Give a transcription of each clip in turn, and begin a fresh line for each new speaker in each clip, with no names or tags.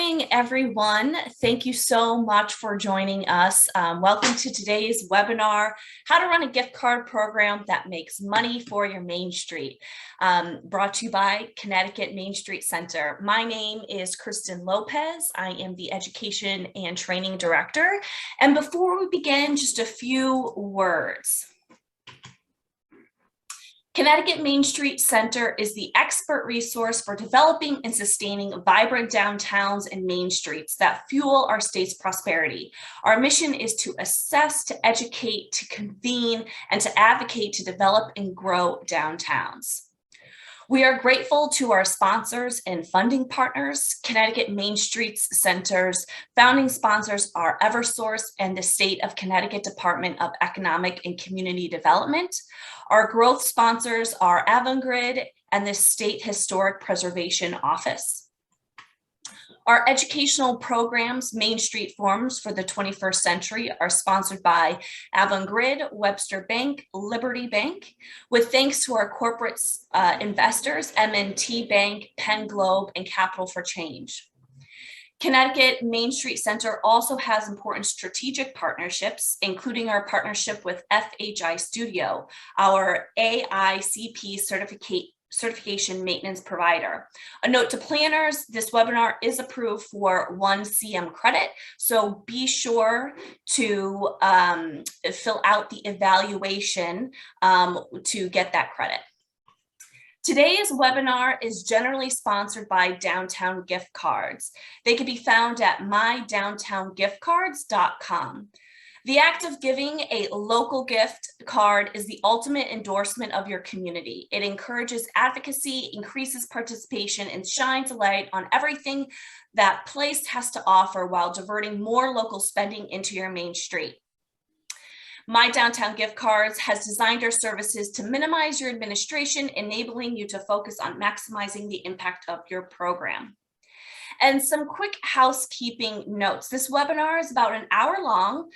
morning, everyone. Thank you so much for joining us. Welcome to today's webinar, How to Run a Gift Card Program That Makes Money for Your Main Street, brought to you by Connecticut Main Street Center. My name is Kristen Lopez. I am the Education and Training Director. And before we begin, just a few words. Connecticut Main Street Center is the expert resource for developing and sustaining vibrant downtowns and main streets that fuel our state's prosperity. Our mission is to assess, to educate, to convene, and to advocate to develop and grow downtowns. We are grateful to our sponsors and funding partners. Connecticut Main Street Center's founding sponsors are Eversource and the State of Connecticut Department of Economic and Community Development. Our growth sponsors are Avangrid and the State Historic Preservation Office. Our educational programs, Main Street Forums for the 21st Century, are sponsored by Avangrid, Webster Bank, Liberty Bank, with thanks to our corporate investors, M&T Bank, Penn Globe, and Capital for Change. Connecticut Main Street Center also has important strategic partnerships, including our partnership with FHI Studio, our AICP certification maintenance provider. A note to planners, this webinar is approved for 1 CM credit, so be sure to fill out the evaluation to get that credit. Today's webinar is generally sponsored by Downtown Gift Cards. They can be found at mydowntowngiftcards.com. The act of giving a local gift card is the ultimate endorsement of your community. It encourages advocacy, increases participation, and shines a light on everything that place has to offer while diverting more local spending into your main street. My Downtown Gift Cards has designed our services to minimize your administration, enabling you to focus on maximizing the impact of your program. And some quick housekeeping notes. This webinar is about an hour long.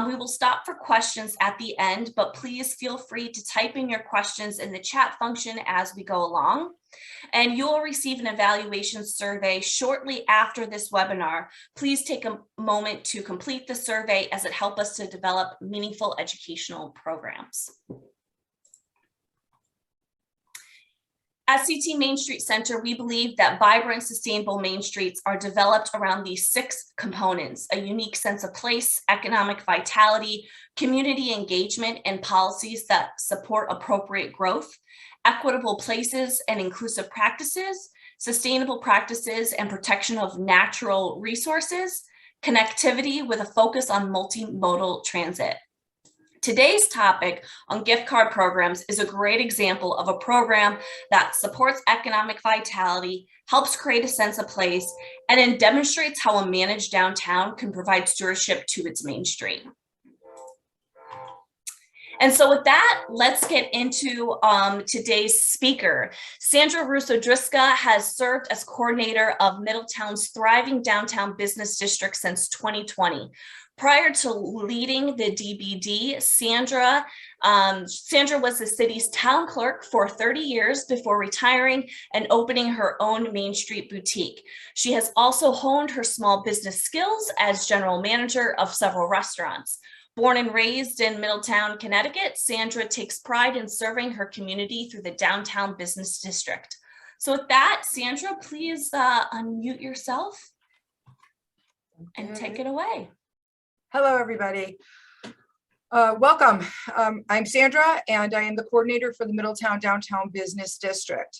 We will stop for questions at the end, but please feel free to type in your questions in the chat function as we go along. And you will receive an evaluation survey shortly after this webinar. Please take a moment to complete the survey as it helps us to develop meaningful educational programs. At CT Main Street Center, we believe that vibrant, sustainable main streets are developed around these 6 components: a unique sense of place, economic vitality, community engagement, and policies that support appropriate growth, equitable places and inclusive practices, sustainable practices and protection of natural resources, connectivity with a focus on multimodal transit. Today's topic on gift card programs is a great example of a program that supports economic vitality, helps create a sense of place, and then demonstrates how a managed downtown can provide stewardship to its main street. And so with that, let's get into today's speaker. Sandra Russo-Driska has served as coordinator of Middletown's thriving downtown business district since 2020. Prior to leading the DBD, Sandra was the city's town clerk for 30 years before retiring and opening her own Main Street boutique. She has also honed her small business skills as general manager of several restaurants. Born and raised in Middletown, Connecticut, Sandra takes pride in serving her community through the Downtown Business District. So with that, Sandra, please unmute yourself and take it away.
Hello, everybody. Welcome. I'm Sandra, and I am the coordinator for the Middletown Downtown Business District.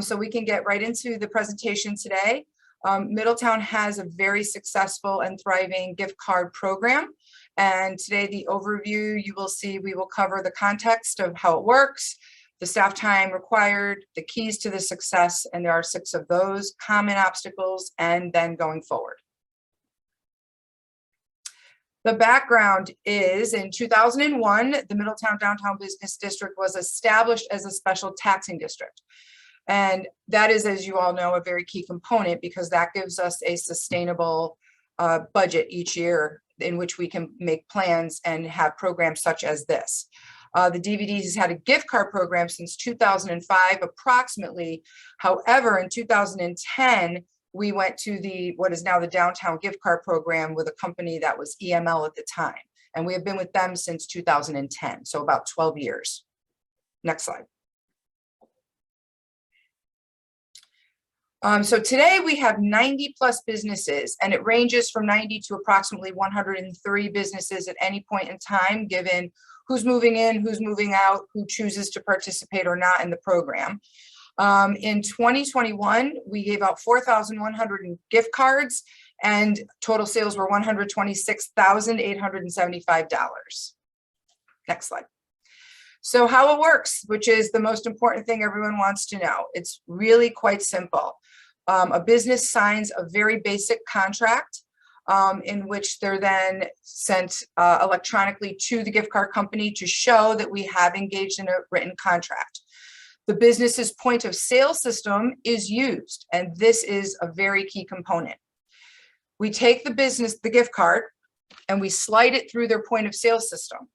So we can get right into the presentation today. Middletown has a very successful and thriving gift card program. And today, the overview, you will see we will cover the context of how it works, the staff time required, the keys to the success, and there are 6 of those, common obstacles, and then going forward. The background is in 2001, the Middletown Downtown Business District was established as a special taxing district. And that is, as you all know, a very key component because that gives us a sustainable budget each year in which we can make plans and have programs such as this. The DVD has had a gift card program since 2005 approximately. However, in 2010, we went to what is now the Downtown Gift Card program with a company that was EML at the time. And we have been with them since 2010, so about 12 years. Next slide. So today we have 90 plus businesses, and it ranges from 90 to approximately 103 businesses at any point in time, given who's moving in, who's moving out, who chooses to participate or not in the program. In 2021, we gave out 4,100 gift cards, and total sales were $126,875. Next slide. So how it works, which is the most important thing everyone wants to know. It's really quite simple. A business signs a very basic contract in which they're then sent electronically to the gift card company to show that we have engaged in a written contract. The business's point of sale system is used, and this is a very key component. We take the gift card, and we slide it through their point of sale system.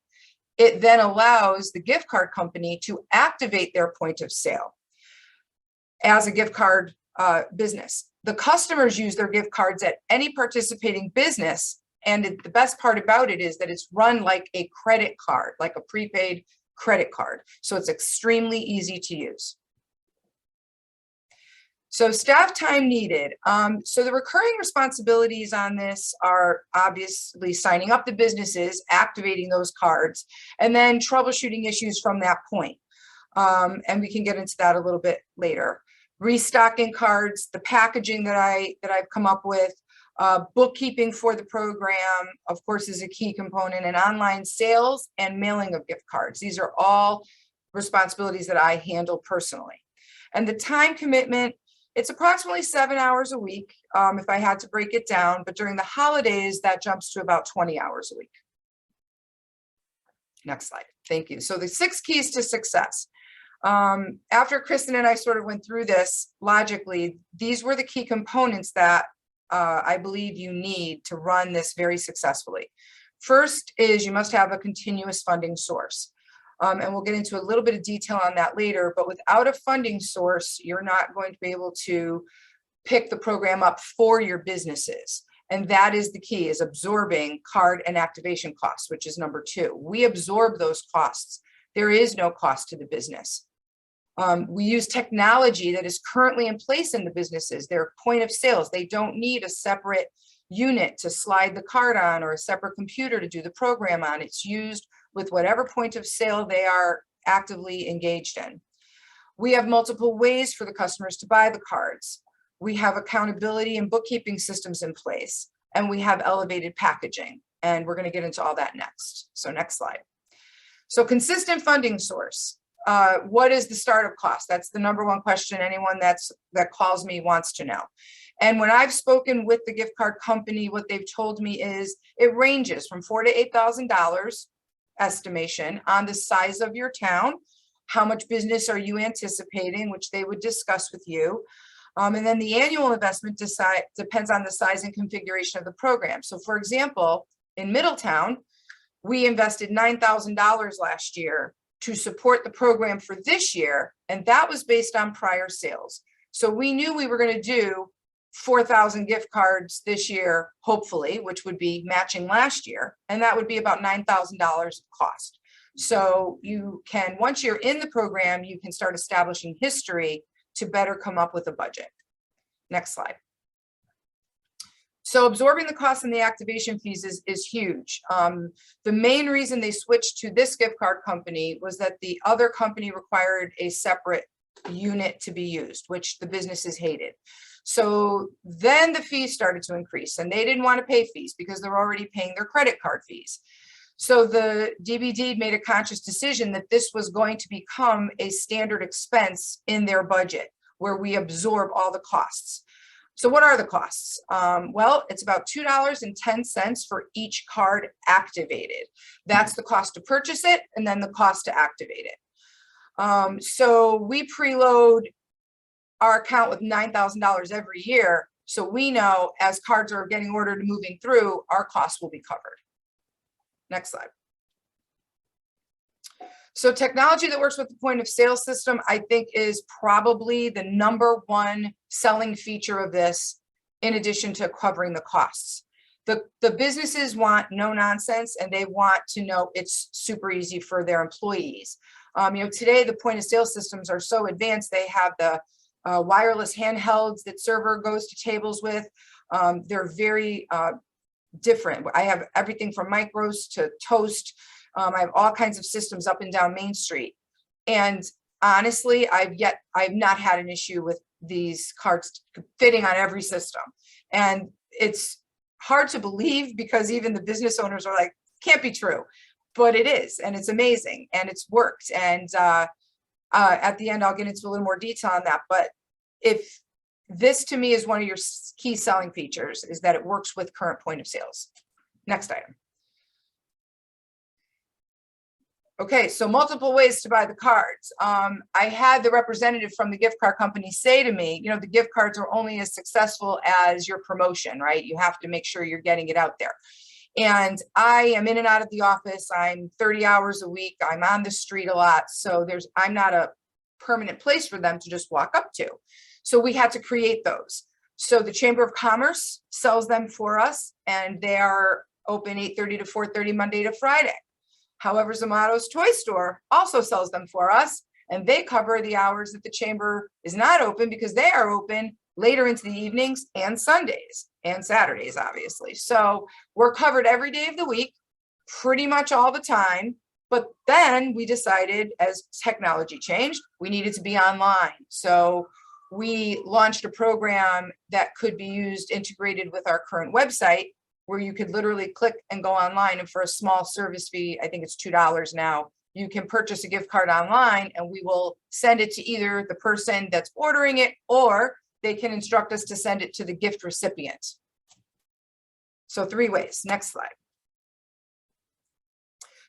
It then allows the gift card company to activate their point of sale as a gift card business. The customers use their gift cards at any participating business, and the best part about it is that it's run like a credit card, like a prepaid credit card. So it's extremely easy to use. So staff time needed. So the recurring responsibilities on this are obviously signing up the businesses, activating those cards, and then troubleshooting issues from that point. And we can get into that a little bit later. Restocking cards, the packaging that I've come up with, bookkeeping for the program, of course, is a key component, and online sales and mailing of gift cards. These are all responsibilities that I handle personally. And the time commitment, it's approximately 7 hours a week if I had to break it down, but during the holidays, that jumps to about 20 hours a week. Next slide. Thank you. So the 6 keys to success. After Kristen and I sort of went through this logically, these were the key components that I believe you need to run this very successfully. First is you must have a continuous funding source. And we'll get into a little bit of detail on that later, but without a funding source, you're not going to be able to pick the program up for your businesses. And that is the key, is absorbing card and activation costs, which is number 2. We absorb those costs. There is no cost to the business. We use technology that is currently in place in the businesses. Their point of sales, they don't need a separate unit to slide the card on or a separate computer to do the program on. It's used with whatever point of sale they are actively engaged in. We have multiple ways for the customers to buy the cards. We have accountability and bookkeeping systems in place, and we have elevated packaging. And we're going to get into all that next. So next slide. So consistent funding source. What is the startup cost? That's the number one question anyone that calls me wants to know. And when I've spoken with the gift card company, what they've told me is it ranges from $4,000 to $8,000 estimation on the size of your town. How much business are you anticipating, which they would discuss with you. And then the annual investment depends on the size and configuration of the program. So for example, in Middletown, we invested $9,000 last year to support the program for this year, and that was based on prior sales. So we knew we were going to do 4,000 gift cards this year, hopefully, which would be matching last year, and that would be about $9,000 of cost. So you can, once you're in the program, you can start establishing history to better come up with a budget. Next slide. So absorbing the costs and the activation fees is huge. The main reason they switched to this gift card company was that the other company required a separate unit to be used, which the businesses hated. So then the fees started to increase, and they didn't want to pay fees because they're already paying their credit card fees. So the DBD made a conscious decision that this was going to become a standard expense in their budget, where we absorb all the costs. So what are the costs? Well, it's about $2.10 for each card activated. That's the cost to purchase it, and then the cost to activate it. So we preload our account with $9,000 every year. So we know as cards are getting ordered and moving through, our costs will be covered. Next slide. So technology that works with the point of sale system, I think, is probably the #1 selling feature of this in addition to covering the costs. The businesses want no nonsense, and they want to know it's super easy for their employees. Today the point of sale systems are so advanced. They have the wireless handhelds that server goes to tables with. They're very different. I have everything from micros to toast. I have all kinds of systems up and down Main Street. And honestly, I've not had an issue with these cards fitting on every system. And it's hard to believe, because even the business owners are like, can't be true, but it is, and it's amazing, and it's worked. And at the end, I'll get into a little more detail on that. But if this, to me, is one of your key selling features, is that it works with current point of sales. Next item. Okay, so multiple ways to buy the cards. I had the representative from the gift card company say to me, the gift cards are only as successful as your promotion, right? You have to make sure you're getting it out there. And I am in and out of the office. I'm 30 hours a week. I'm on the street a lot. So I'm not a permanent place for them to just walk up to. So we had to create those. So the Chamber of Commerce sells them for us, and they are open 8:30 to 4:30 Monday to Friday. However, Zamato's Toy Store also sells them for us, and they cover the hours that the chamber is not open, because they are open later into the evenings and Sundays and Saturdays, obviously. So we're covered every day of the week, pretty much all the time. But then we decided, as technology changed, we needed to be online. So we launched a program that could be used integrated with our current website, where you could literally click and go online, and for a small service fee, I think it's $2 now, you can purchase a gift card online, and we will send it to either the person that's ordering it, or they can instruct us to send it to the gift recipient. So 3 ways. Next slide.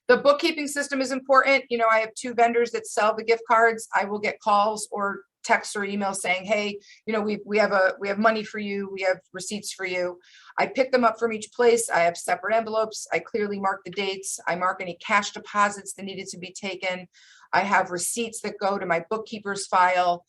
The bookkeeping system is important. I have 2 vendors that sell the gift cards. I will get calls or texts or emails saying, hey, we have money for you. We have receipts for you. I pick them up from each place. I have separate envelopes. I clearly mark the dates. I mark any cash deposits that needed to be taken. I have receipts that go to my bookkeeper's file.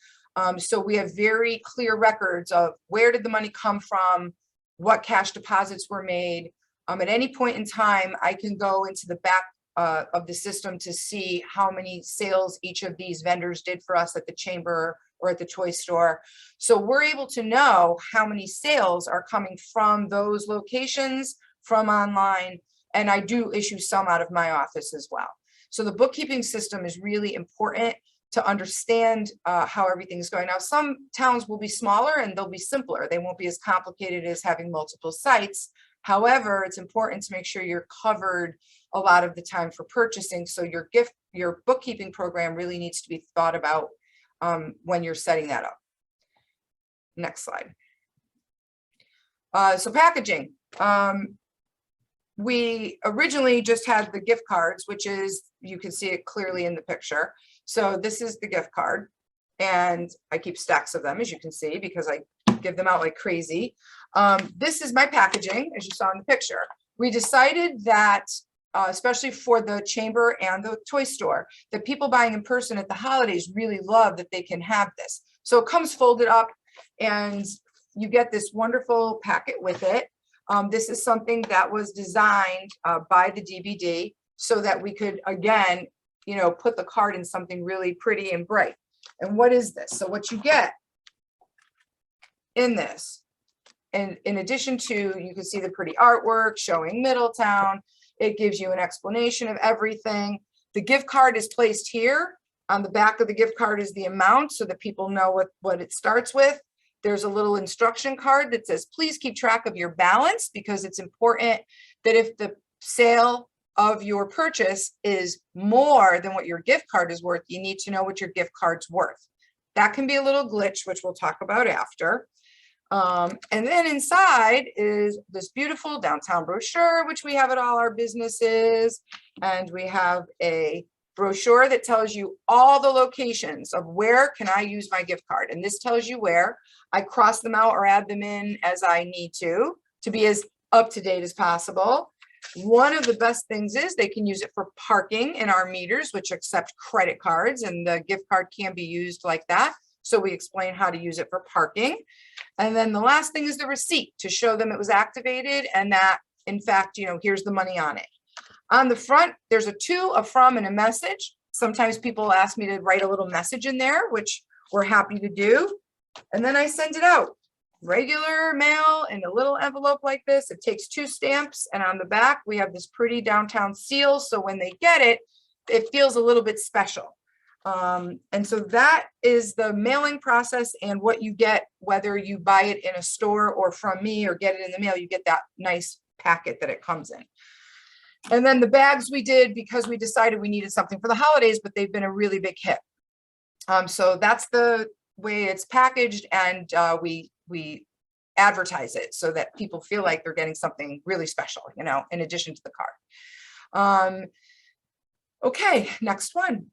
So we have very clear records of where did the money come from, what cash deposits were made. At any point in time, I can go into the back of the system to see how many sales each of these vendors did for us at the chamber or at the toy store. So we're able to know how many sales are coming from those locations, from online, and I do issue some out of my office as well. So the bookkeeping system is really important to understand how everything's going. Now, some towns will be smaller and they'll be simpler. They won't be as complicated as having multiple sites. However, it's important to make sure you're covered a lot of the time for purchasing. So your bookkeeping program really needs to be thought about when you're setting that up. Next slide. So packaging. We originally just had the gift cards, which is, you can see it clearly in the picture. So this is the gift card, and I keep stacks of them, as you can see, because I give them out like crazy. This is my packaging, as you saw in the picture. We decided that, especially for the chamber and the toy store, that people buying in person at the holidays really love that they can have this. So it comes folded up, and you get this wonderful packet with it. This is something that was designed by the DVD so that we could, again, put the card in something really pretty and bright. And what is this? So what you get in this, and in addition to, you can see the pretty artwork showing Middletown, it gives you an explanation of everything. The gift card is placed here. On the back of the gift card is the amount so that people know what it starts with. There's a little instruction card that says, please keep track of your balance, because it's important that if the sale of your purchase is more than what your gift card is worth, you need to know what your gift card's worth. That can be a little glitch, which we'll talk about after. And then inside is this beautiful downtown brochure, which we have at all our businesses. And we have a brochure that tells you all the locations of where can I use my gift card. And this tells you where. I cross them out or add them in as I need to be as up to date as possible. One of the best things is they can use it for parking in our meters, which accept credit cards, and the gift card can be used like that. So we explain how to use it for parking. And then the last thing is the receipt to show them it was activated and that, in fact, here's the money on it. On the front, there's a to, a from, and a message. Sometimes people ask me to write a little message in there, which we're happy to do. And then I send it out. Regular mail in a little envelope like this. It takes 2 stamps, and on the back we have this pretty downtown seal, so when they get it, it feels a little bit special. And so that is the mailing process, and what you get, whether you buy it in a store or from me or get it in the mail, you get that nice packet that it comes in. And then the bags we did because we decided we needed something for the holidays, but they've been a really big hit. So that's the way it's packaged, and we advertise it so that people feel like they're getting something really special, in addition to the card. Okay, next one.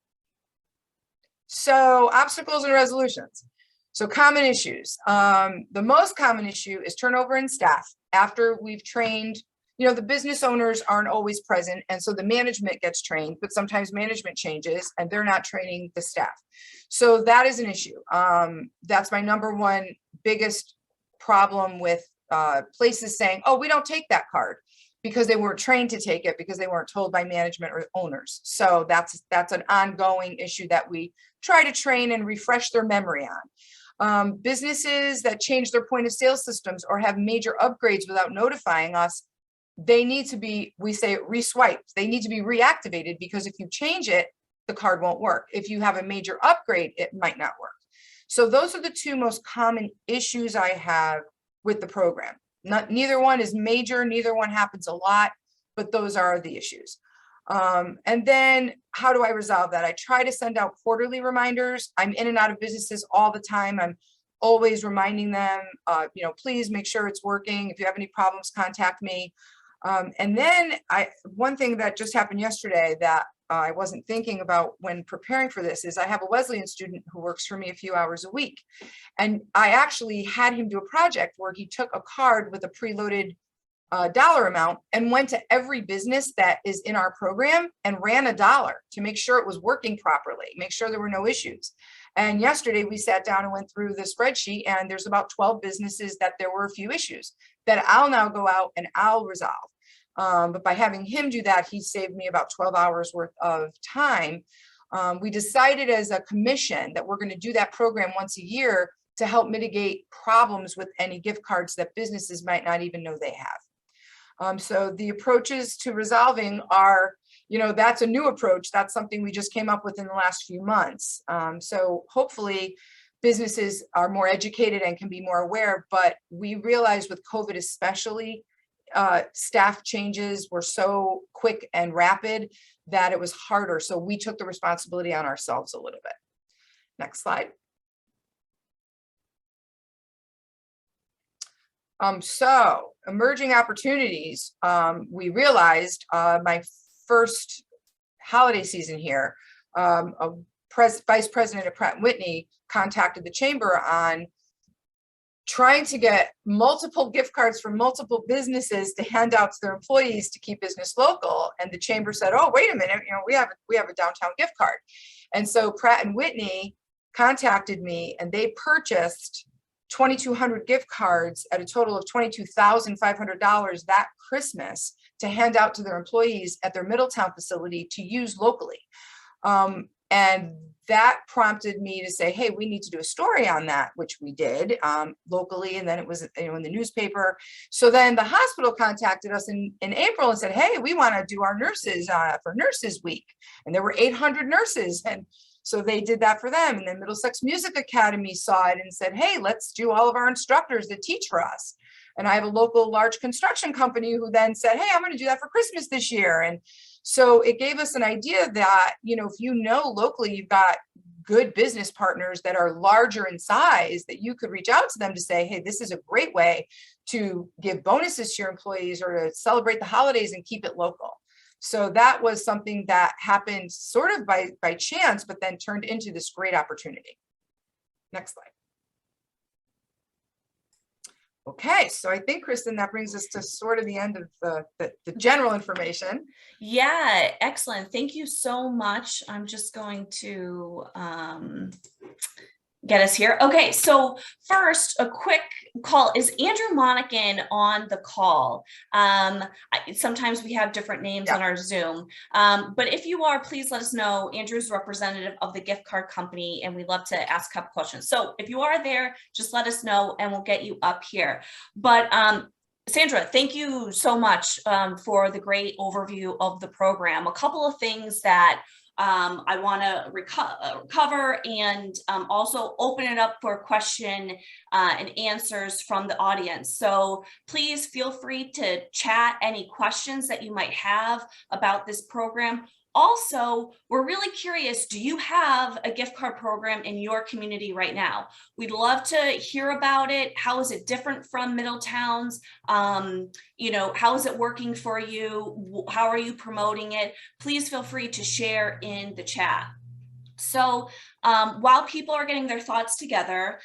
So obstacles and resolutions. So common issues. The most common issue is turnover in staff. After we've trained, the business owners aren't always present, and so the management gets trained, but sometimes management changes and they're not training the staff. So that is an issue. That's my number one biggest problem with places saying, oh, we don't take that card, because they weren't trained to take it, because they weren't told by management or owners. So that's an ongoing issue that we try to train and refresh their memory on. Businesses that change their point of sale systems or have major upgrades without notifying us, they need to be, we say, re-swiped. They need to be reactivated, because if you change it, the card won't work. If you have a major upgrade, it might not work. So those are the 2 most common issues I have with the program. Neither one is major, neither one happens a lot, but those are the issues. And then how do I resolve that? I try to send out quarterly reminders. I'm in and out of businesses all the time. I'm always reminding them, please make sure it's working. If you have any problems, contact me. And then one thing that just happened yesterday that I wasn't thinking about when preparing for this is I have a Wesleyan student who works for me a few hours a week. And I actually had him do a project where he took a card with a preloaded dollar amount and went to every business that is in our program and ran $1 to make sure it was working properly, make sure there were no issues. And yesterday we sat down and went through the spreadsheet, and there's about 12 businesses that there were a few issues that I'll now go out and I'll resolve. But by having him do that, he saved me about 12 hours worth of time. We decided as a commission that we're going to do that program once a year to help mitigate problems with any gift cards that businesses might not even know they have. So the approaches to resolving are, that's a new approach. That's something we just came up with in the last few months. So hopefully businesses are more educated and can be more aware, but we realized with COVID especially, staff changes were so quick and rapid that it was harder. So we took the responsibility on ourselves a little bit. Next slide. So emerging opportunities, we realized my first holiday season here, Vice President of Pratt & Whitney contacted the chamber on trying to get multiple gift cards from multiple businesses to hand out to their employees to keep business local. And the chamber said, oh, wait a minute, we have a downtown gift card. And so Pratt & Whitney contacted me, and they purchased 2,200 gift cards at a total of $22,500 that Christmas to hand out to their employees at their Middletown facility to use locally. And that prompted me to say, hey, we need to do a story on that, which we did locally. And then it was in the newspaper. So then the hospital contacted us in April and said, hey, we want to do our nurses for Nurses Week. And there were 800 nurses. And so they did that for them. And then Middlesex Music Academy saw it and said, hey, let's do all of our instructors that teach for us. And I have a local large construction company who then said, hey, I'm going to do that for Christmas this year. And so it gave us an idea that, if locally you've got good business partners that are larger in size, that you could reach out to them to say, hey, this is a great way to give bonuses to your employees or to celebrate the holidays and keep it local. So that was something that happened sort of by chance, but then turned into this great opportunity. Next slide. Okay, so I think, Kristen, that brings us to sort of the end of the general information.
Yeah, excellent. Thank you so much. I'm just going to get us here. Okay, so first, a quick call. Is Andrew Monacan on the call? Sometimes we have different names on our Zoom, but if you are, please let us know. Andrew's representative of the gift card company, and we'd love to ask a couple questions. So if you are there, just let us know and we'll get you up here. But Sandra, thank you so much for the great overview of the program. A couple of things that I want to cover and also open it up for question and answers from the audience. So please feel free to chat any questions that you might have about this program. Also, we're really curious, do you have a gift card program in your community right now? We'd love to hear about it. How is it different from Middletown's? You know, how is it working for you? How are you promoting it? Please feel free to share in the chat. So while people are getting their thoughts together,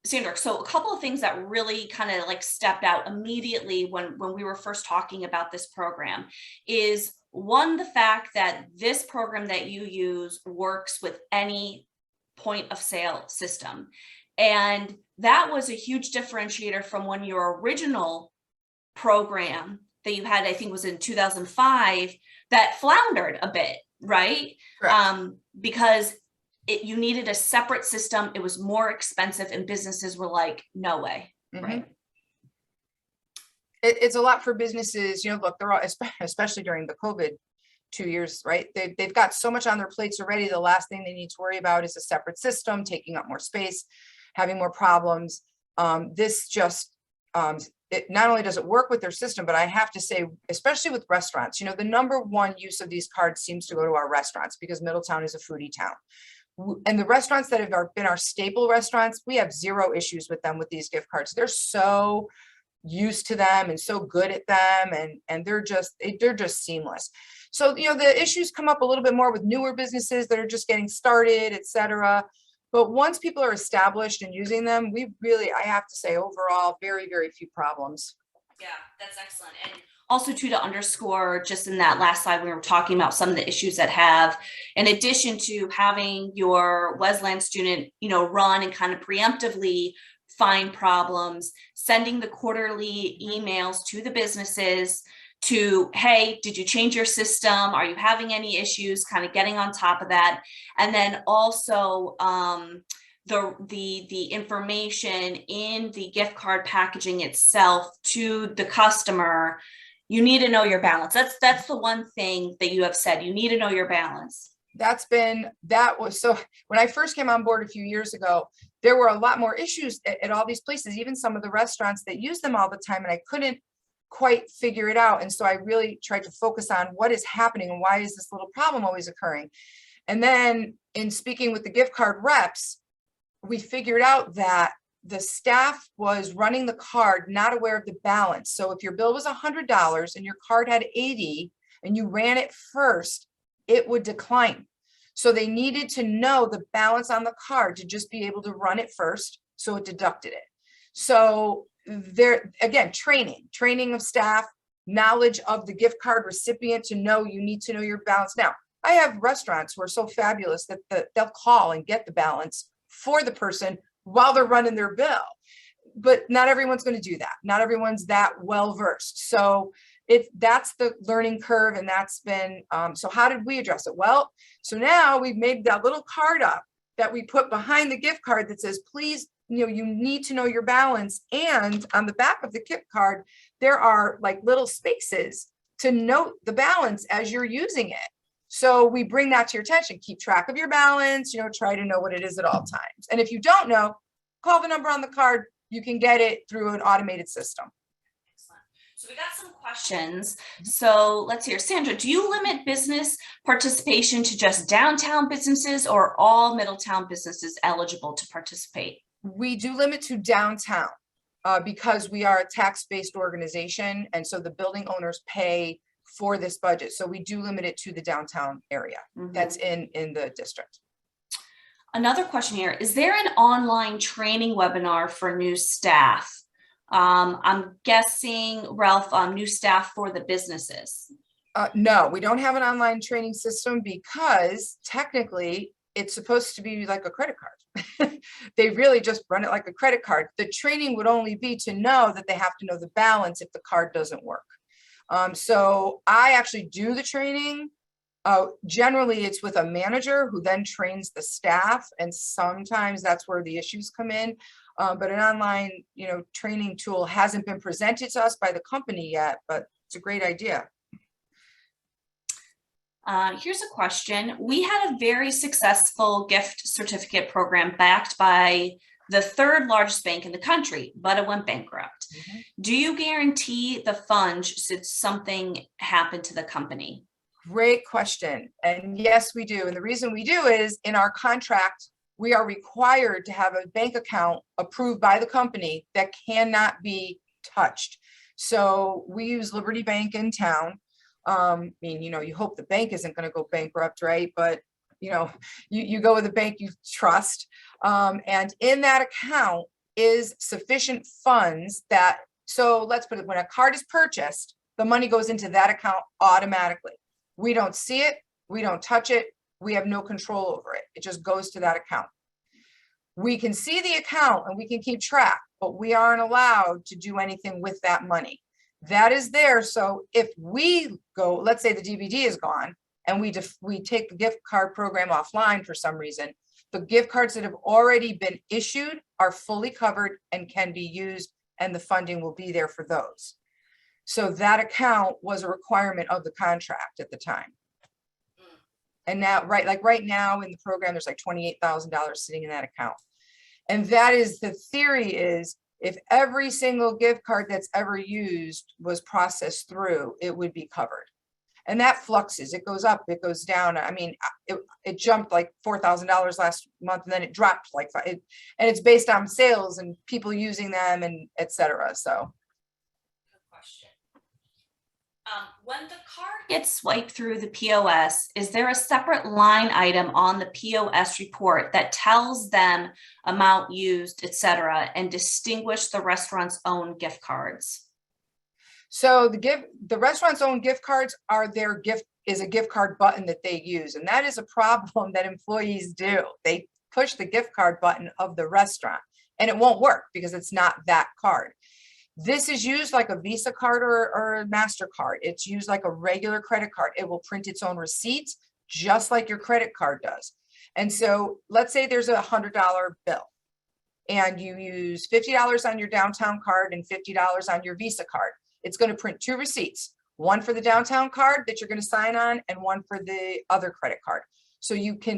Sandra, so a couple of things that really kind of like stepped out immediately when we were first talking about this program is one, the fact that this program that you use works with any point of sale system. And that was a huge differentiator from when your original program that you had, I think was in 2005, that floundered a bit, right? Because you needed a separate system. It was more expensive and businesses were like, no way, right?
It's a lot for businesses, you know, look, they're all, especially during the COVID 2 years, right? They've got so much on their plates already. The last thing they need to worry about is a separate system, taking up more space, having more problems. This just, it not only does it work with their system, but I have to say, especially with restaurants, you know, the number one use of these cards seems to go to our restaurants because Middletown is a foodie town. And the restaurants that have been our staple restaurants, we have zero issues with them with these gift cards. They're so used to them and so good at them, and they're just seamless. So, you know, the issues come up a little bit more with newer businesses that are just getting started, etc. But once people are established and using them, we really, I have to say, overall, very, very few problems.
Yeah, that's excellent. And also too, to underscore just in that last slide, we were talking about some of the issues that have, in addition to having your Wesleyan student, you know, run and kind of preemptively find problems, sending the quarterly emails to the businesses to, hey, did you change your system? Are you having any issues? Kind of getting on top of that. And then also the information in the gift card packaging itself to the customer. You need to know your balance. That's the one thing that you have said. You need to know your balance. That was so when I first came on board a few years ago, there were a lot more issues at all these places, even some of the restaurants that use them all the time, and I couldn't quite figure it out. And so I really tried to focus on what is happening and why is this little problem always occurring. And then in speaking with the gift card reps, we figured out that the staff was running the card not aware of the balance. So if your bill was $100 and your card had 80 and you ran it first, it would decline. So they needed to know the balance on the card to just be able to run it first. So it deducted it. So there, again, training of staff, knowledge of the gift card recipient to know you need to know your balance. Now, I have restaurants who are so fabulous that they'll call and get the balance for the person while they're running their bill. But not everyone's going to do that. Not everyone's that well versed. So that's the learning curve, and that's been, so how did we address it? Well, so now we've made that little card up that we put behind the gift card that says, please, you know, you need to know your balance. And on the back of the gift card, there are like little spaces to note the balance as you're using it. So we bring that to your attention, keep track of your balance, you know, try to know what it is at all times. And if you don't know, call the number on the card. You can get it through an automated system. Excellent. So we got some questions. So let's hear. Sandra, do you limit business participation to just downtown businesses, or all Middletown businesses eligible to participate?
We do limit to downtown because we are a tax-based organization. And so the building owners pay for this budget. So we do limit it to the downtown area that's in the district.
Another question here, is there an online training webinar for new staff? I'm guessing, Ralph, new staff for the businesses.
No, we don't have an online training system because technically it's supposed to be like a credit card. They really just run it like a credit card. The training would only be to know that they have to know the balance if the card doesn't work. So I actually do the training. Generally, it's with a manager who then trains the staff, and sometimes that's where the issues come in. But an online, training tool hasn't been presented to us by the company yet, but it's a great idea.
Here's a question. We had a very successful gift certificate program backed by the third largest bank in the country, but it went bankrupt. Mm-hmm. Do you guarantee the funds should something happen to the company?
Great question. And yes, we do. And the reason we do is in our contract, we are required to have a bank account approved by the company that cannot be touched. So we use Liberty Bank in town. You hope the bank isn't going to go bankrupt, right? But, you go with a bank you trust. And in that account is sufficient funds so let's put it, when a card is purchased, the money goes into that account automatically. We don't see it. We don't touch it. We have no control over it. It just goes to that account. We can see the account and we can keep track, but we aren't allowed to do anything with that money. That is there. So if we go, let's say the DVD is gone and we take the gift card program offline for some reason, the gift cards that have already been issued are fully covered and can be used, and the funding will be there for those. So that account was a requirement of the contract at the time. And now, right now in the program, there's like $28,000 sitting in that account. And that is the theory is if every single gift card that's ever used was processed through, it would be covered. And that fluxes, it goes up, it goes down. I mean, it jumped like $4,000 last month, and then it dropped like and it's based on sales and people using them and et cetera. So.
When the card gets swiped through the POS, is there a separate line item on the POS report that tells them amount used, et cetera, and distinguish the restaurant's own gift cards?
So the restaurant's own gift cards are is a gift card button that they use. And that is a problem that employees do. They push the gift card button of the restaurant and it won't work because it's not that card. This is used like a Visa card or a MasterCard. It's used like a regular credit card. It will print its own receipts just like your credit card does. And so let's say there's a $100 bill and you use $50 on your downtown card and $50 on your Visa card. It's going to print two receipts, one for the downtown card that you're going to sign on and one for the other credit card. So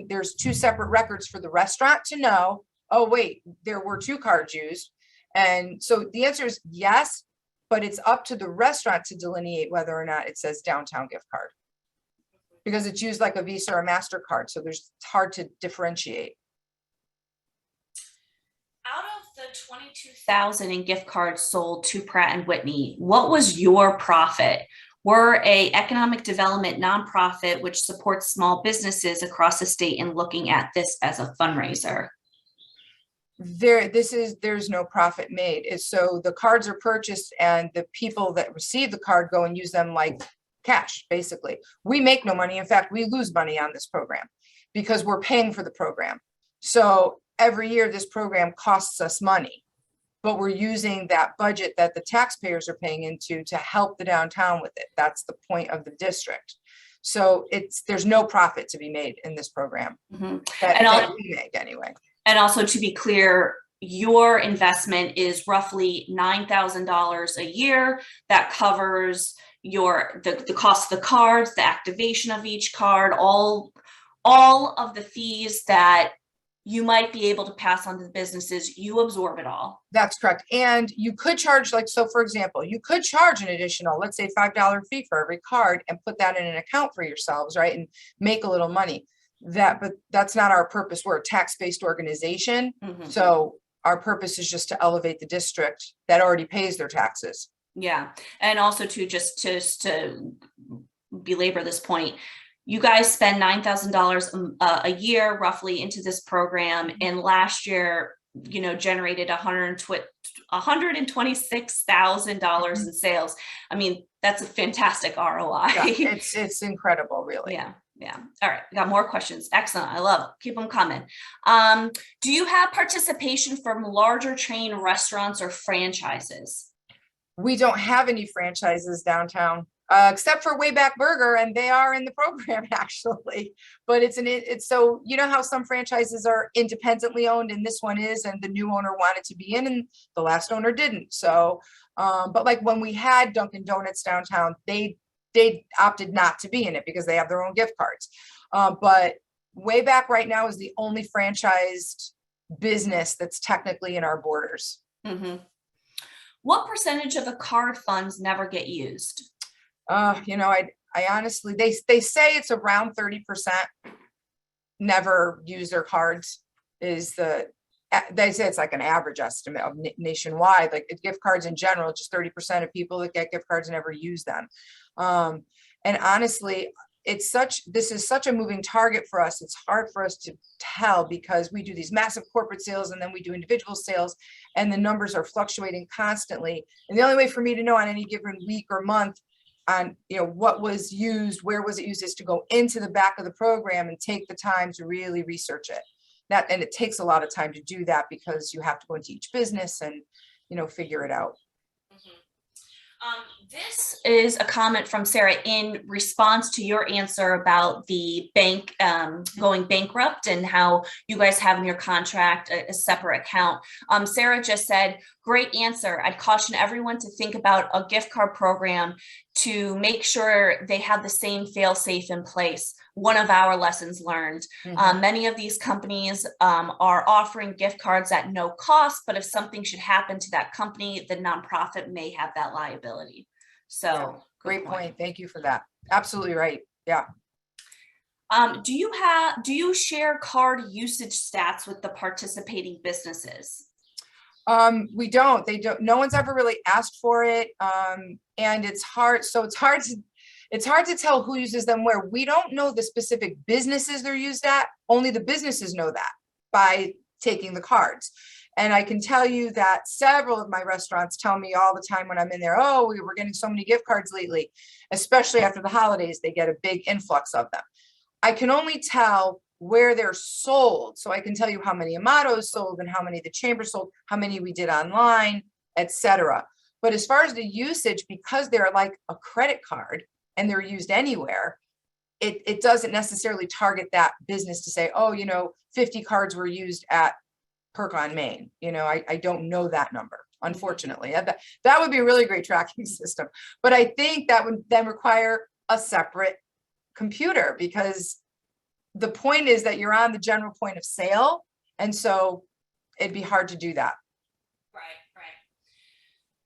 there's two separate records for the restaurant to know, oh, wait, there were two cards used. And so the answer is yes, but it's up to the restaurant to delineate whether or not it says downtown gift card because it's used like a Visa or MasterCard. So it's hard to differentiate.
Out of the 22,000 in gift cards sold to Pratt & Whitney, what was your profit? We're an economic development nonprofit which supports small businesses across the state and looking at this as a fundraiser.
There's no profit made. So the cards are purchased and the people that receive the card go and use them like cash, basically. We make no money. In fact, we lose money on this program because we're paying for the program. So every year this program costs us money, but we're using that budget that the taxpayers are paying into to help the downtown with it. That's the point of the district. So there's no profit to be made in this program that we make anyway.
And also to be clear, your investment is roughly $9,000 a year. That covers the cost of the cards, the activation of each card, all of the fees that you might be able to pass on to the businesses. You absorb it all.
That's correct. And you could charge for example, you could charge an additional, let's say $5 fee for every card and put that in an account for yourselves, right? And make a little money. But that's not our purpose. We're a tax-based organization. Mm-hmm. So our purpose is just to elevate the district that already pays their taxes.
Yeah. And also to belabor this point, you guys spend $9,000 a year roughly into this program. And last year, generated $126,000 in sales. I mean, that's a fantastic ROI.
Yeah, it's incredible, really.
Yeah. Yeah. All right. We got more questions. Excellent. I love it. Keep them coming. Do you have participation from larger chain restaurants or franchises?
We don't have any franchises downtown, except for Wayback Burger, and they are in the program actually. But it's so, you know how some franchises are independently owned and this one is, and the new owner wanted to be in and the last owner didn't. So, but like when we had Dunkin' Donuts downtown, they opted not to be in it because they have their own gift cards. But Wayback right now is the only franchised business that's technically in our borders.
Mm-hmm. What percentage of the card funds never get used?
You know, I honestly, they say it's around 30% never use their cards is they say it's like an average estimate of nationwide, like gift cards in general, just 30% of people that get gift cards never use them. And honestly, this is such a moving target for us. It's hard for us to tell because we do these massive corporate sales and then we do individual sales and the numbers are fluctuating constantly. And the only way for me to know on any given week or month on, you know, what was used, where was it used, is to go into the back of the program and take the time to really research it. And it takes a lot of time to do that because you have to go into each business and, you know, figure it out.
This is a comment from Sarah in response to your answer about the bank going bankrupt and how you guys have in your contract a separate account. Sarah just said, great answer. I'd caution everyone to think about a gift card program to make sure they have the same fail-safe in place. One of our lessons learned. Many of these companies are offering gift cards at no cost, but if something should happen to that company, the nonprofit may have that liability. So
yeah, great point. Thank you for that. Absolutely right. Yeah.
Do you share card usage stats with the participating businesses?
We don't. They don't. No one's ever really asked for it. And it's hard. So it's hard to tell who uses them where. We don't know the specific businesses they're used at. Only the businesses know that by taking the cards. And I can tell you that several of my restaurants tell me all the time when I'm in there, oh, we're getting so many gift cards lately, especially after the holidays, they get a big influx of them. I can only tell where they're sold. So I can tell you how many Amatos sold and how many the Chamber sold, how many we did online, etc. But as far as the usage, because they're like a credit card and they're used anywhere, it doesn't necessarily target that business to say, oh, you know, 50 cards were used at Perk on Main. You know, I don't know that number, unfortunately. That would be a really great tracking system. But I think that would then require a separate computer because the point is that you're on the general point of sale. And so it'd be hard to do that.
Right.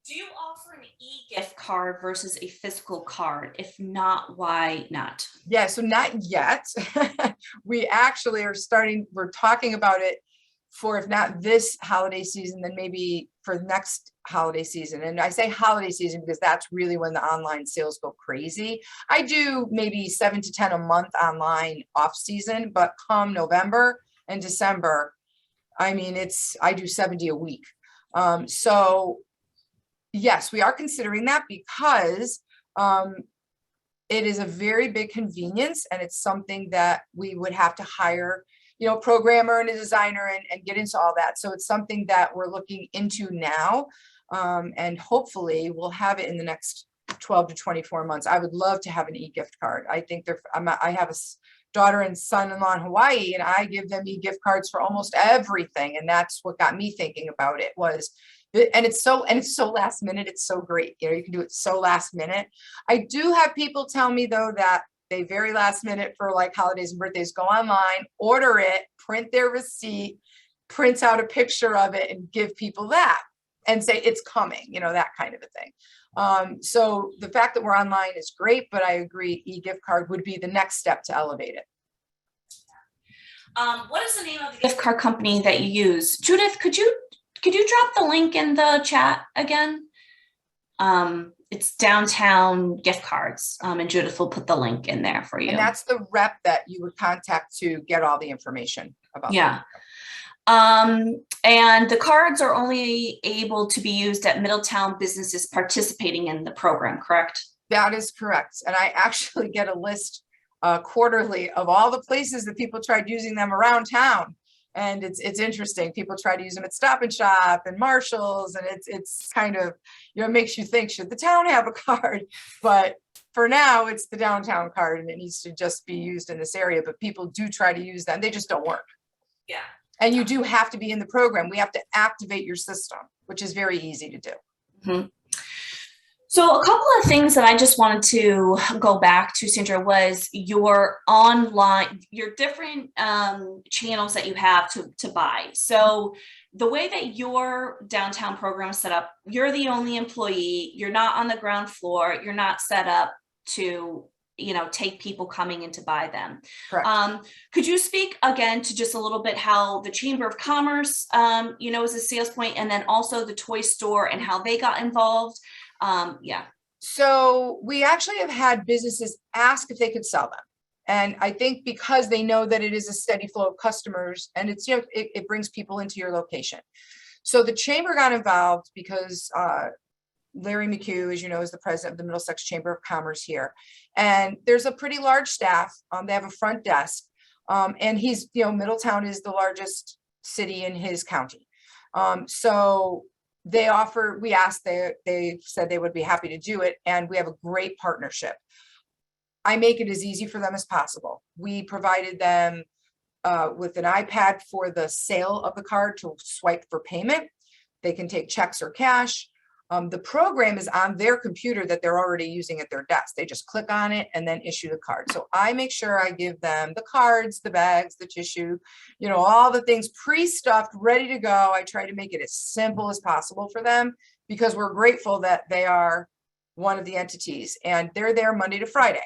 Do you offer an e-gift card versus a physical card? If not, why not?
Yeah, so not yet. We actually we're talking about it for, if not this holiday season, then maybe for next holiday season. And I say holiday season because that's really when the online sales go crazy. I do maybe 7 to 10 a month online off season, but come November and December, I mean, I do 70 a week. So yes, we are considering that because it is a very big convenience and it's something that we would have to hire, you know, programmer and a designer and get into all that. So it's something that we're looking into now. And hopefully we'll have it in the next 12 to 24 months. I would love to have an e-gift card. I think I have a daughter and son-in-law in Hawaii and I give them e-gift cards for almost everything. And that's what got me thinking about it and it's so last minute. It's so great. You know, you can do it so last minute. I do have people tell me though that they very last minute for like holidays and birthdays, go online, order it, print their receipt, print out a picture of it and give people that and say it's coming, you know, that kind of a thing. So the fact that we're online is great, but I agree e-gift card would be the next step to elevate it.
What is the name of the gift card company that you use? Judith, could you drop the link in the chat again? It's Downtown Gift Cards, and Judith will put the link in there for you.
And that's the rep that you would contact to get all the information about.
Yeah. And the cards are only able to be used at Middletown businesses participating in the program, correct?
That is correct. And I actually get a list quarterly of all the places that people tried using them around town. And it's interesting. People try to use them at Stop and Shop and Marshall's, and it's kind of, it makes you think, should the town have a card? But for now, it's the downtown card, and it needs to just be used in this area. But people do try to use them. They just don't work.
Yeah.
And you do have to be in the program. We have to activate your system, which is very easy to do.
Mm-hmm. So a couple of things that I just wanted to go back to, Sandra, was your online, your different channels that you have to buy. So the way that your downtown program is set up, you're the only employee, you're not on the ground floor, you're not set up to, take people coming in to buy them.
Correct.
Could you speak again to just a little bit how the Chamber of Commerce, is a sales point, and then also the toy store and how they got involved? Yeah.
So we actually have had businesses ask if they could sell them. And I think because they know that it is a steady flow of customers, and it's, it brings people into your location. So the chamber got involved because Larry McHugh, as you know, is the president of the Middlesex Chamber of Commerce here. And there's a pretty large staff. They have a front desk. And he's, Middletown is the largest city in his county. So they offer, we asked, they said they would be happy to do it. And we have a great partnership. I make it as easy for them as possible. We provided them with an iPad for the sale of the card to swipe for payment. They can take checks or cash. The program is on their computer that they're already using at their desk. They just click on it and then issue the card. So I make sure I give them the cards, the bags, the tissue, all the things pre-stuffed, ready to go. I try to make it as simple as possible for them because we're grateful that they are one of the entities, and they're there Monday to Friday,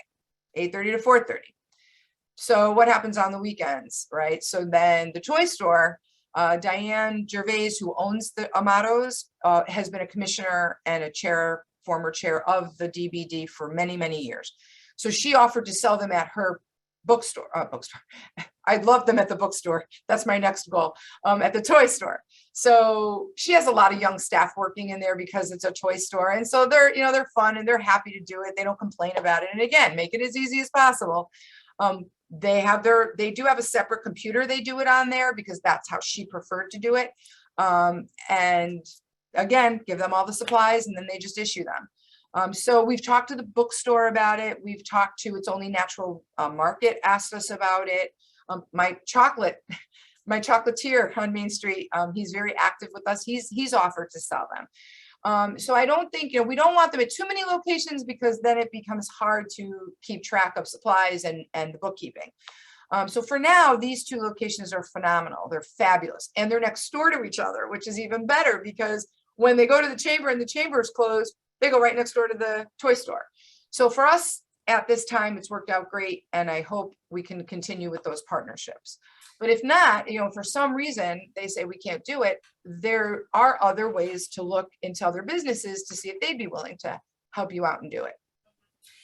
8:30 to 4:30. So what happens on the weekends, right? So then the toy store, Diane Gervais, who owns the Amatos, has been a commissioner and a former chair of the DBD for many, many years. So she offered to sell them at her bookstore. I'd love them at the bookstore. That's my next goal. At the toy store. So she has a lot of young staff working in there because it's a toy store. And so they're fun and they're happy to do it. They don't complain about it. And again, make it as easy as possible. They do have a separate computer. They do it on there because that's how she preferred to do it. And again, give them all the supplies and then they just issue them. So we've talked to the bookstore about it. We've talked to It's Only Natural Market, asked us about it. My chocolatier on Main Street, he's very active with us. He's offered to sell them. So I don't think, we don't want them at too many locations because then it becomes hard to keep track of supplies and the bookkeeping. So for now, these two locations are phenomenal. They're fabulous. And they're next door to each other, which is even better because when they go to the chamber and the chamber is closed, they go right next door to the toy store. So for us at this time, it's worked out great. And I hope we can continue with those partnerships. But if not, for some reason they say we can't do it, there are other ways to look into other businesses to see if they'd be willing to help you out and do it.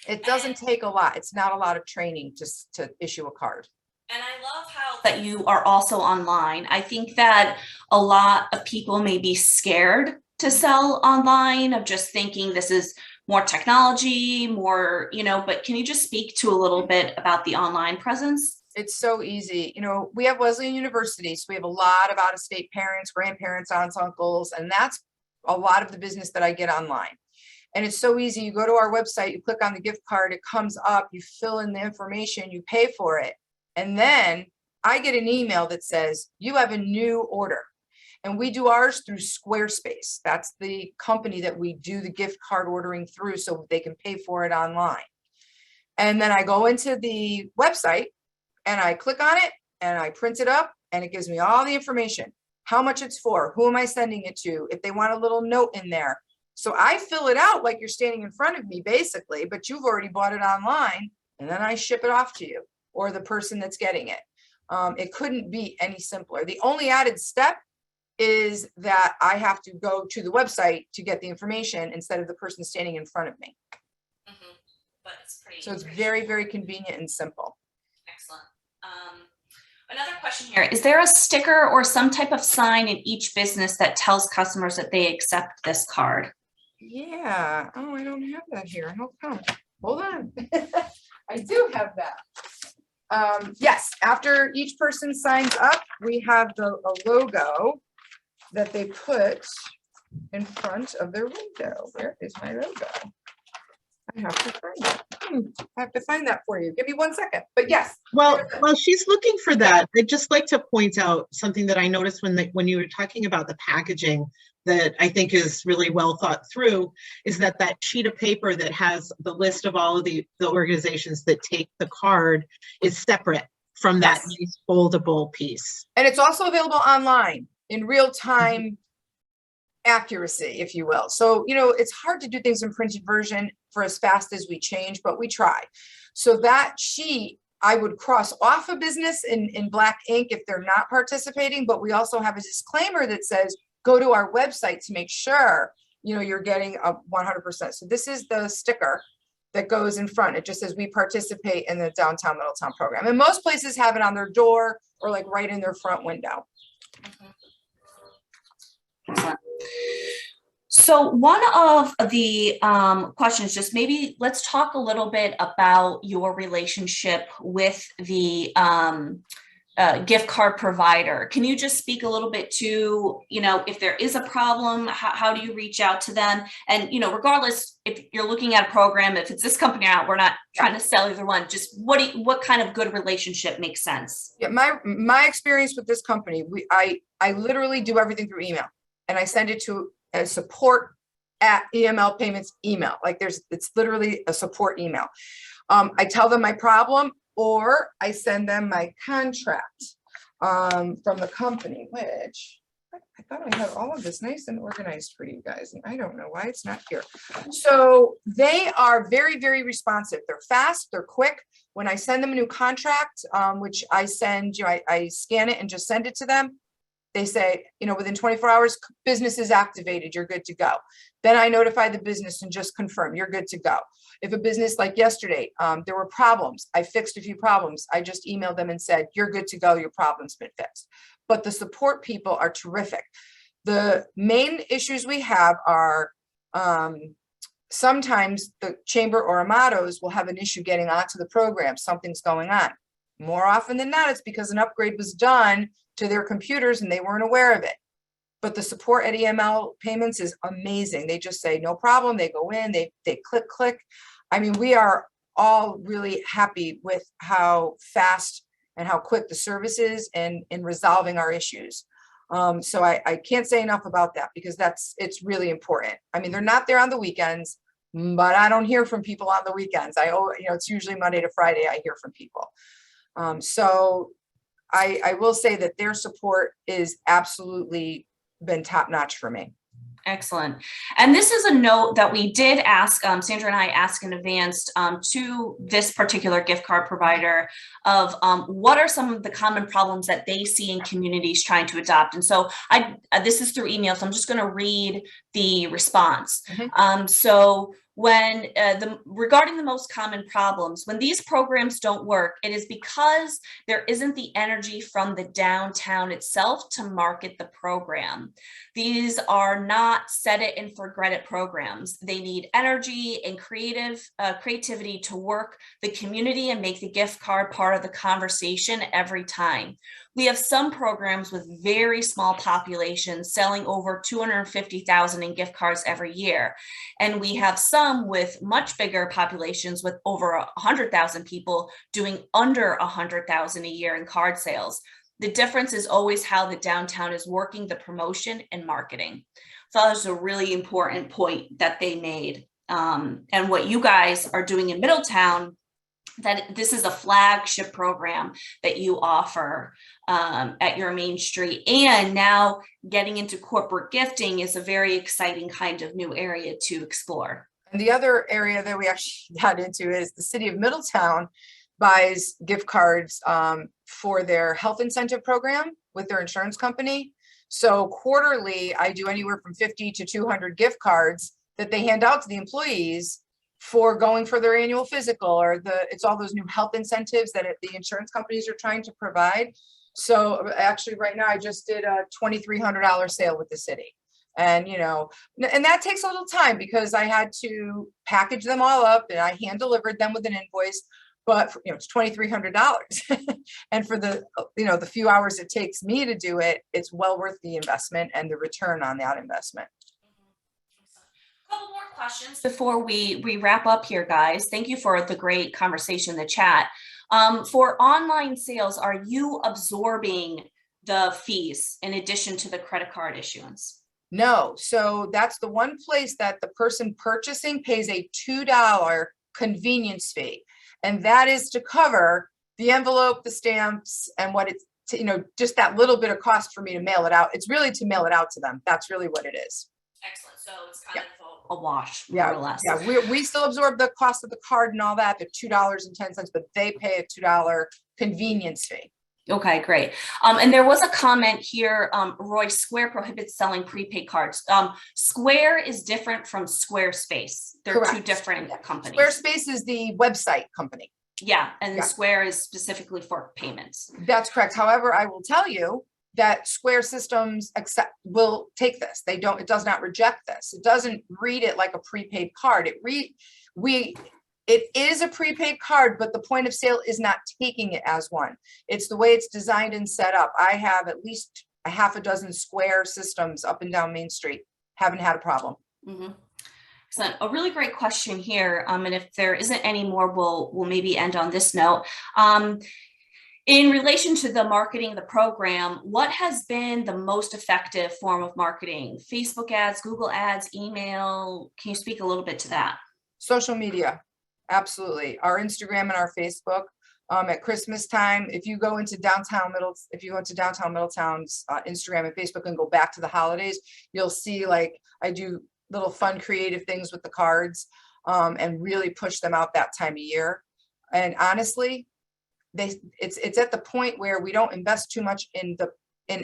It doesn't take a lot. It's not a lot of training to issue a card.
And I love how that you are also online. I think that a lot of people may be scared to sell online, of just thinking this is more technology, more, but can you just speak to a little bit about the online presence?
It's so easy. We have Wesleyan University, so we have a lot of out-of-state parents, grandparents, aunts, uncles, and that's a lot of the business that I get online. And it's so easy. You go to our website, you click on the gift card, it comes up, you fill in the information, you pay for it. And then I get an email that says, you have a new order. And we do ours through Squarespace. That's the company that we do the gift card ordering through so they can pay for it online. And then I go into the website and I click on it and I print it up and it gives me all the information, how much it's for, who am I sending it to, if they want a little note in there. So I fill it out like you're standing in front of me basically, but you've already bought it online, and then I ship it off to you or the person that's getting it. It couldn't be any simpler. The only added step is that I have to go to the website to get the information instead of the person standing in front of me.
Mm-hmm. But it's pretty.
So it's very, very convenient and simple.
Excellent. Another question here. Is there a sticker or some type of sign in each business that tells customers that they accept this card?
Yeah. Oh, I don't have that here. How come? Hold on. I do have that. yes, after each person signs up, we have a logo that they put in front of their window. Where is my logo? I have to find it. I have to find that for you. Give me 1 second. But yes.
Well, while she's looking for that, I'd just like to point out something that I noticed when you were talking about the packaging that I think is really well thought through, is that sheet of paper that has the list of all of the organizations that take the card is separate from that
Yes.
nice foldable piece.
And it's also available online in real time accuracy, if you will. So, it's hard to do things in printed version for as fast as we change, but we try. So that sheet, I would cross off a business in black ink if they're not participating, but we also have a disclaimer that says, go to our website to make sure, you're getting a 100%. So this is the sticker that goes in front. It just says we participate in the Downtown Middletown program. And most places have it on their door or like right in their front window.
Excellent. So one of the questions, just maybe let's talk a little bit about your relationship with the gift card provider. Can you just speak a little bit to, if there is a problem, how do you reach out to them? And, regardless, if you're looking at a program, if it's this company out, we're not trying to sell either one, just what kind of good relationship makes sense?
Yeah, my experience with this company, I literally do everything through email, and I send it to a support at EML Payments email. Like it's literally a support email. I tell them my problem, or I send them my contract from the company, which I thought I had all of this nice and organized for you guys, and I don't know why it's not here. So they are very, very responsive. They're fast, they're quick. When I send them a new contract, which I send, I scan it and just send it to them. They say, within 24 hours, business is activated, you're good to go. Then I notify the business and just confirm you're good to go. If a business like yesterday, there were problems, I fixed a few problems. I just emailed them and said, you're good to go, your problem's been fixed. But the support people are terrific. The main issues we have are sometimes the chamber or Amados will have an issue getting onto the program, something's going on. More often than not, it's because an upgrade was done to their computers and they weren't aware of it. But the support at EML Payments is amazing. They just say, no problem. They go in, they click. I mean, we are all really happy with how fast and how quick the service is in resolving our issues. So I can't say enough about that, because it's really important. I mean, they're not there on the weekends, but I don't hear from people on the weekends. It's usually Monday to Friday I hear from people. So I will say that their support is absolutely been top notch for me.
Excellent. And this is a note that we did ask, Sandra and I asked in advance to this particular gift card provider of what are some of the common problems that they see in communities trying to adopt. And so this is through email, so I'm just going to read the response. Mm-hmm. So when regarding the most common problems, when these programs don't work, it is because there isn't the energy from the downtown itself to market the program. These are not set it and forget it programs. They need energy and creativity to work the community and make the gift card part of the conversation every time. We have some programs with very small populations selling over 250,000 in gift cards every year. And we have some with much bigger populations with over 100,000 people doing under 100,000 a year in card sales. The difference is always how the downtown is working the promotion and marketing. So that was a really important point that they made. And what you guys are doing in Middletown, that this is a flagship program that you offer at your main street. And now getting into corporate gifting is a very exciting kind of new area to explore.
And the other area that we actually got into is the city of Middletown buys gift cards for their health incentive program with their insurance company. So quarterly, I do anywhere from 50 to 200 gift cards that they hand out to the employees for going for their annual physical, or it's all those new health incentives that the insurance companies are trying to provide. So actually right now I just did a $2,300 sale with the city. And, and that takes a little time because I had to package them all up and I hand delivered them with an invoice. but it's $2,300. And for the, the few hours it takes me to do it, it's well worth the investment and the return on that investment.
Couple more questions before we wrap up here, guys. Thank you for the great conversation in the chat. For online sales, are you absorbing the fees in addition to the credit card issuance?
No. So that's the one place that the person purchasing pays a $2 convenience fee. And that is to cover the envelope, the stamps, and what it's, just that little bit of cost for me to mail it out. It's really to mail it out to them. That's really what it is.
Excellent. So it's kind of a wash, more
Yeah,
or less.
yeah. We still absorb the cost of the card and all that, the $2.10, but they pay a $2 convenience fee.
Okay, great. And there was a comment here, Roy, Square prohibits selling prepaid cards. Square is different from Squarespace. They're
Correct.
two different companies.
Squarespace is the website company.
Yeah, and
Yeah.
Square is specifically for payments.
That's correct. However, I will tell you that Square systems will take this. It does not reject this. It doesn't read it like a prepaid card. It is a prepaid card, but the point of sale is not taking it as one. It's the way it's designed and set up. I have at least a half a dozen Square systems up and down Main Street. Haven't had a problem.
Mm-hmm. So a really great question here. And if there isn't any more, we'll maybe end on this note. In relation to the marketing of the program, what has been the most effective form of marketing? Facebook ads, Google ads, email? Can you speak a little bit to that?
Social media. Absolutely. Our Instagram and our Facebook. At Christmas time, if you go into downtown Middletown's Instagram and Facebook and go back to the holidays, you'll see like I do little fun creative things with the cards and really push them out that time of year. And honestly, it's at the point where we don't invest too much in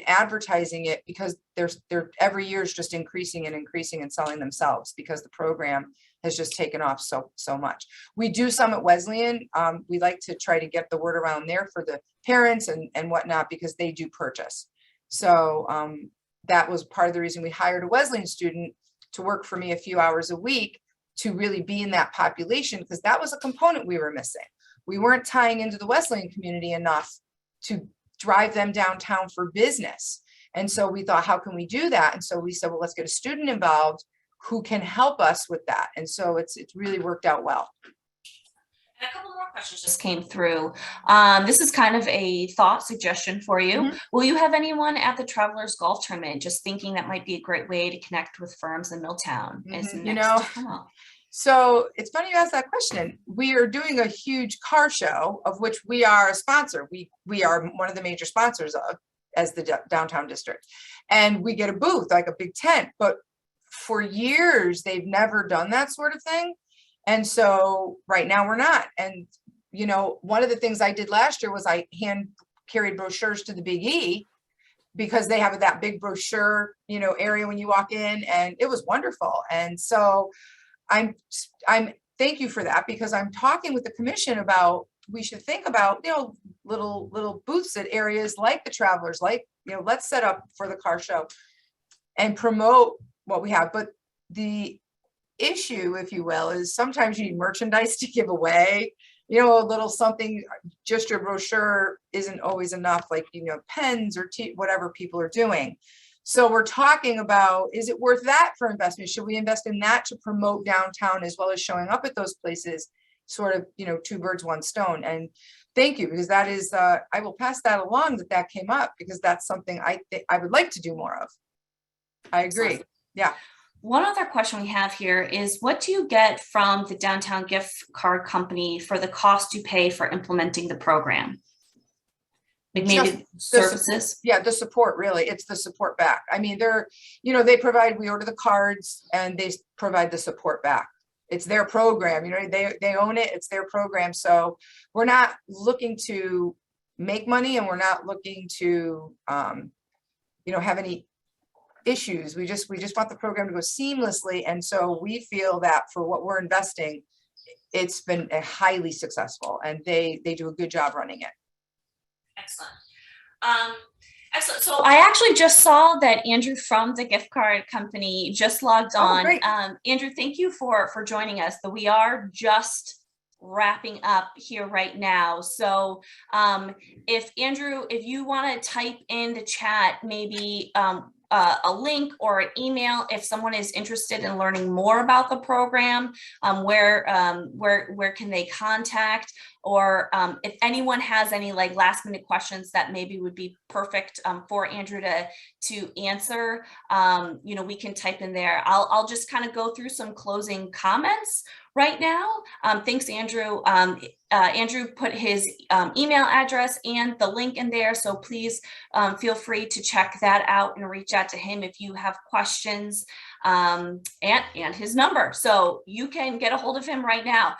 advertising it because they're every year is just increasing and selling themselves because the program has just taken off so much. We do some at Wesleyan. We like to try to get the word around there for the parents and whatnot because they do purchase. So that was part of the reason we hired a Wesleyan student to work for me a few hours a week to really be in that population because that was a component we were missing. We weren't tying into the Wesleyan community enough to drive them downtown for business. And so we thought, how can we do that? And so we said, well, let's get a student involved who can help us with that. And so it's really worked out well.
And a couple more questions just came through. This is kind of a thought suggestion for you. Mm-hmm. Will you have anyone at the Travelers Golf Tournament? Just thinking that might be a great way to connect with firms in Middletown.
Mm-hmm. So it's funny you ask that question. We are doing a huge car show of which we are a sponsor. We are one of the major sponsors of as the downtown district. And we get a booth, like a big tent, but for years, they've never done that sort of thing. And so right now we're not. And, one of the things I did last year was I hand carried brochures to the Big E because they have that big brochure, area when you walk in, and it was wonderful. And so I'm thank you for that because I'm talking with the commission about, we should think about, little booths at areas like the Travelers, like, let's set up for the car show and promote what we have. But the issue, if you will, is sometimes you need merchandise to give away, a little something. Just your brochure isn't always enough, like, pens or whatever people are doing. So we're talking about, is it worth that for investment? Should we invest in that to promote downtown as well as showing up at those places, sort of, two birds, one stone? And thank you, because that is, I will pass that along that came up because that's something I would like to do more of. I agree. Yeah.
One other question we have here is, what do you get from the Downtown Gift Card Company for the cost you pay for implementing the program? Like maybe services?
The support, really. It's the support back. I mean, we order the cards and they provide the support back. It's their program, they own it. It's their program. So we're not looking to make money and we're not looking to, have any issues. We just want the program to go seamlessly. And so we feel that for what we're investing, it's been highly successful and they do a good job running it.
Excellent. Excellent. So I actually just saw that Andrew from the gift card company just logged on.
Great.
Andrew, thank you for joining us. We are just wrapping up here right now. So if Andrew, if you want to type in the chat, maybe a link or an email if someone is interested in learning more about the program, where can they contact, or if anyone has any like last minute questions that maybe would be perfect for Andrew to answer, we can type in there. I'll just kind of go through some closing comments right now. Thanks, Andrew. Andrew put his email address and the link in there, so please feel free to check that out and reach out to him if you have questions, and his number, so you can get a hold of him right now.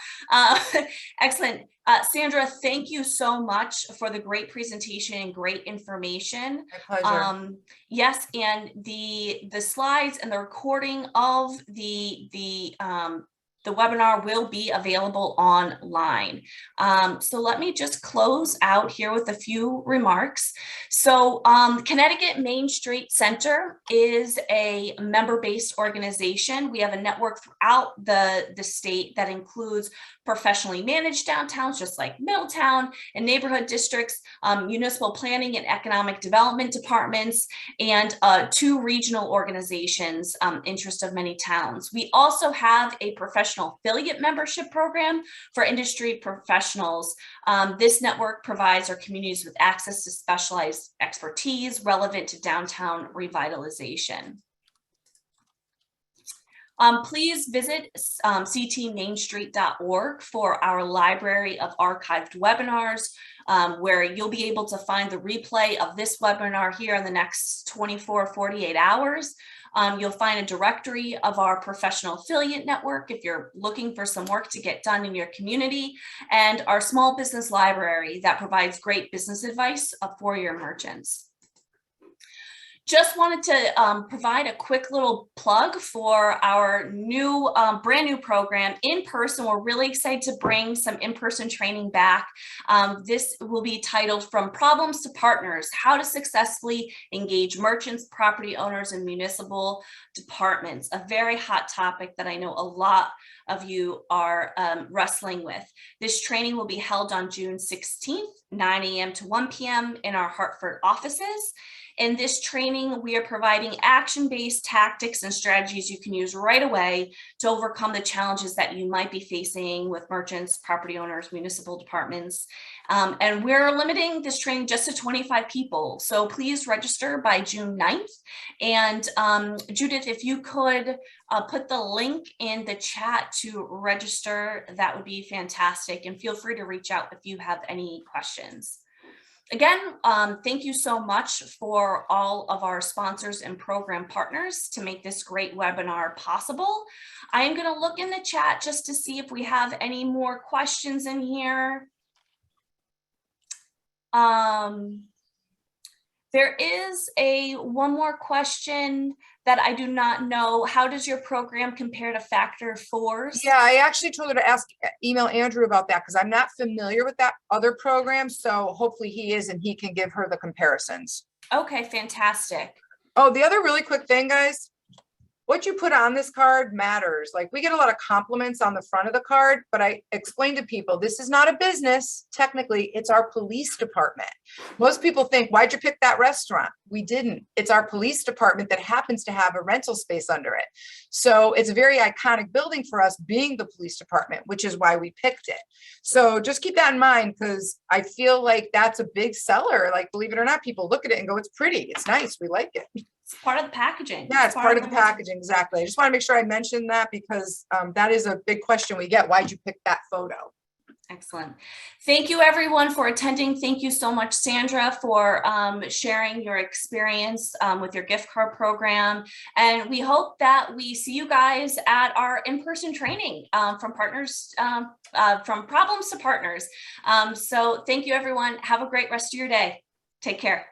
Excellent. Sandra, thank you so much for the great presentation and great information.
My pleasure.
Yes, and the slides and the recording of the webinar will be available online. So let me just close out here with a few remarks. So Connecticut Main Street Center is a member-based organization. We have a network throughout the state that includes professionally managed downtowns, just like Middletown, and neighborhood districts, municipal planning and economic development departments, and 2 regional organizations, interest of many towns. We also have a professional affiliate membership program for industry professionals. This network provides our communities with access to specialized expertise relevant to downtown revitalization. Please visit ctmainstreet.org for our library of archived webinars, where you'll be able to find the replay of this webinar here in the next 48 hours. You'll find a directory of our professional affiliate network if you're looking for some work to get done in your community, and our small business library that provides great business advice for your merchants. Just wanted to provide a quick little plug for our new, brand new program, In Person. We're really excited to bring some in-person training back. This will be titled From Problems to Partners, How to Successfully Engage Merchants, Property Owners, and Municipal Departments. A very hot topic that I know a lot of you are wrestling with. This training will be held on June 16th, 9 a.m. to 1 p.m. in our Hartford offices. In this training, we are providing action-based tactics and strategies you can use right away to overcome the challenges that you might be facing with merchants, property owners, municipal departments. And we're limiting this training just to 25 people. So please register by June 9th. And Judith, if you could put the link in the chat to register, that would be fantastic. And feel free to reach out if you have any questions. Again, thank you so much for all of our sponsors and program partners to make this great webinar possible. I am going to look in the chat just to see if we have any more questions in here. There is one more question that I do not know. How does your program compare to Factor 4's?
Yeah, I actually told her to email Andrew about that because I'm not familiar with that other program. So hopefully he is, and he can give her the comparisons.
Okay, fantastic.
Oh, the other really quick thing, guys, what you put on this card matters. Like, we get a lot of compliments on the front of the card, but I explain to people, this is not a business. Technically, it's our police department. Most people think, why'd you pick that restaurant? We didn't. It's our police department that happens to have a rental space under it. So it's a very iconic building for us, being the police department, which is why we picked it. So just keep that in mind, because I feel like that's a big seller. Like, believe it or not, people look at it and go, it's pretty, it's nice, we like it.
It's part of the packaging.
Yeah, it's part of the packaging, exactly. I just want to make sure I mention that because that is a big question we get. Why'd you pick that photo?
Excellent. Thank you everyone for attending. Thank you so much, Sandra, for sharing your experience with your gift card program. And we hope that we see you guys at our in-person training from partners, from problems to partners. So thank you everyone. Have a great rest of your day. Take care.